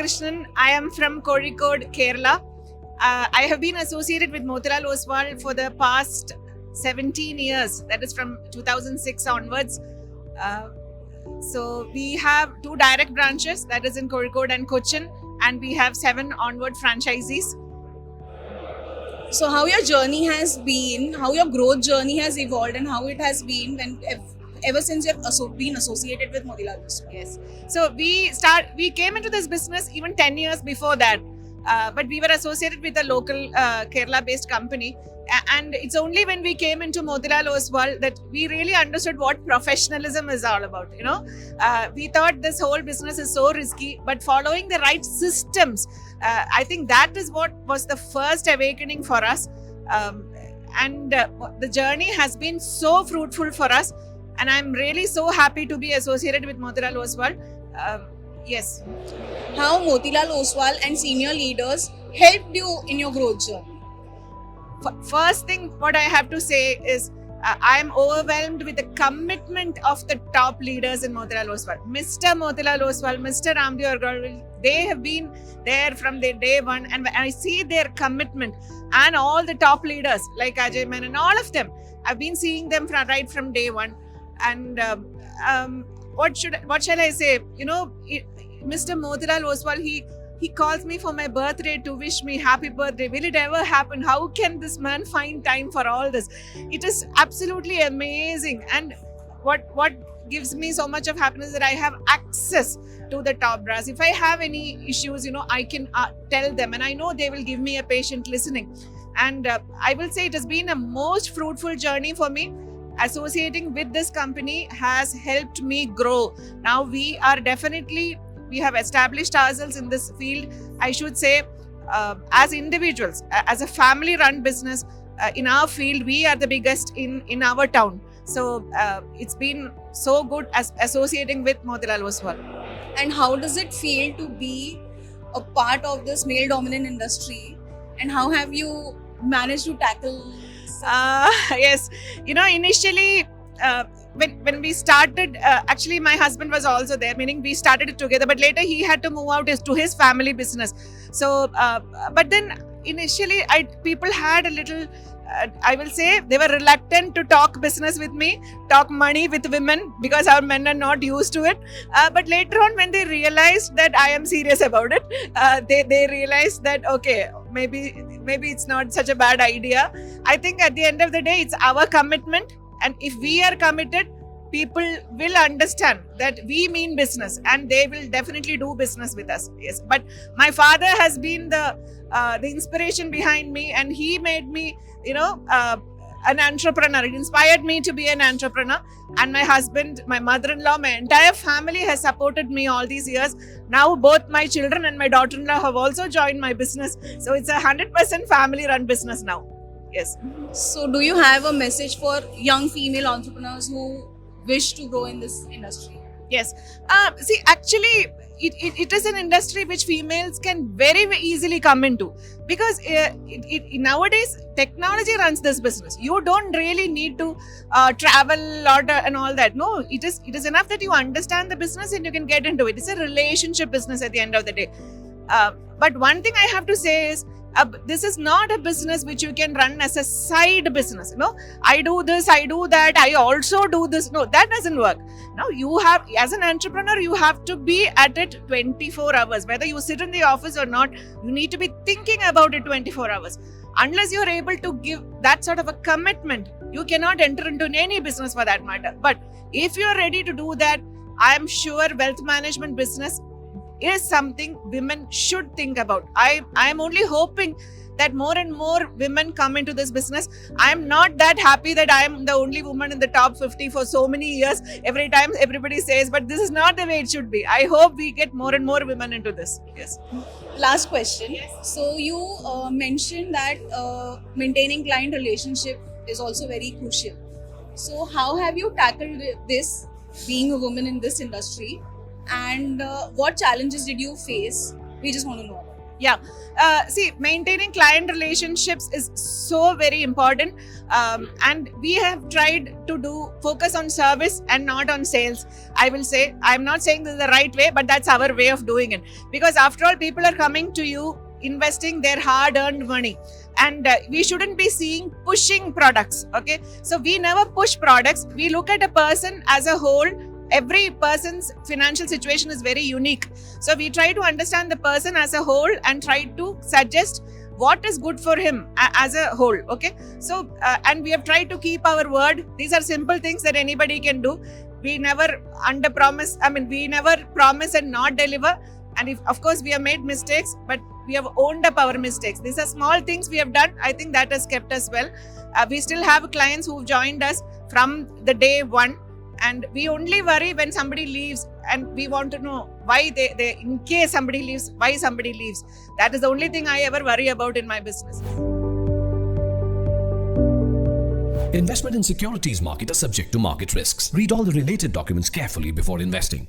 Ramakrishnan. I am from Kozhikode, Kerala. I have been associated with Motilal Oswal for the past 17 years. That is from 2006 onwards. Uh, so we have 2 direct branches, that is in Kozhikode and Cochin, and we have 7 onward franchisees. So how your journey has been, how your growth journey has evolved, and how it has been ever since you've been associated with Motilal Oswal. Yes. So we came into this business even 10 years before that. But we were associated with a local Kerala-based company. And it's only when we came into Motilal Oswal that we really understood what professionalism is all about. We thought this whole business is so risky, but following the right systems, I think that is what was the first awakening for us. And the journey has been so fruitful for us. And I'm really so happy to be associated with Motilal Oswal. Yes. How Motilal Oswal and senior leaders helped you in your growth journey? First thing, what I have to say is I'm overwhelmed with the commitment of the top leaders in Motilal Oswal. Mr. Motilal Oswal, Mr. Ramdev Agarwal, they have been there from the day one, and I see their commitment. And all the top leaders like Ajay Menon, all of them, I've been seeing them right from day one. And what shall I say? Mr. Motilal Oswal, he calls me for my birthday to wish me happy birthday. Will it ever happen? How can this man find time for all this? It is absolutely amazing. And what gives me so much of happiness that I have access to the top brass. If I have any issues, I can tell them, and I know they will give me a patient listening. And I will say it has been a most fruitful journey for me. Associating with this company has helped me grow. Now we have established ourselves in this field. I should say, as individuals, as a family run business, in our field, we are the biggest in our town. So it's been so good as associating with Motilal Oswal. And how does it feel to be a part of this male dominant industry, and how have you managed to tackle? Yes, initially when we started, actually my husband was also there, meaning we started it together, but later he had to move out to his family business. So but then initially people had a little, I will say, they were reluctant to talk business with me, talk money with women, because our men are not used to it. But later on, when they realized that I am serious about it, they realized that, okay, maybe it's not such a bad idea. I think at the end of the day, it's our commitment. And if we are committed, people will understand that we mean business, and they will definitely do business with us. Yes. But my father has been the inspiration behind me, and he made me, an entrepreneur. It inspired me to be an entrepreneur. And my husband, my mother-in-law, my entire family has supported me all these years. Now both my children and my daughter-in-law have also joined my business. So it's 100% family-run business now. Yes. So do you have a message for young female entrepreneurs who wish to grow in this industry? Yes. See, actually, it is an industry which females can very, very easily come into, because nowadays technology runs this business. You don't really need to travel and all that. No, it is enough that you understand the business and you can get into it. It's a relationship business at the end of the day. But one thing I have to say is, this is not a business which you can run as a side business. I do this, I do that, I also do this. No, that doesn't work. Now you have, as an entrepreneur, you have to be at it 24 hours. Whether you sit in the office or not, you need to be thinking about it 24 hours. Unless you're able to give that sort of a commitment, you cannot enter into any business for that matter. But if you're ready to do that, I am sure wealth management business is something women should think about. I am only hoping that more and more women come into this business. I am not that happy that I am the only woman in the top 50 for so many years. Every time everybody says, but this is not the way it should be. I hope we get more and more women into this. Yes. Last question. Yes. So you mentioned that maintaining client relationship is also very crucial. So how have you tackled this, being a woman in this industry? And what challenges did you face? We just want to know. Yeah. See, maintaining client relationships is so very important. And we have tried to focus on service and not on sales. I will say, I'm not saying this is the right way, but that's our way of doing it. Because after all, people are coming to you investing their hard earned money. And we shouldn't be pushing products. Okay. So we never push products. We look at a person as a whole. Every person's financial situation is very unique. So we try to understand the person as a whole and try to suggest what is good for him as a whole. Okay. So, and we have tried to keep our word. These are simple things that anybody can do. We never we never promise and not deliver. And if, of course, we have made mistakes, but we have owned up our mistakes. These are small things we have done. I think that has kept us well. We still have clients who've joined us from the day one. And we only worry when somebody leaves, and we want to know why they in case somebody leaves, why somebody leaves. That is the only thing I ever worry about in my business. Investment in securities market are subject to market risks. Read all the related documents carefully before investing.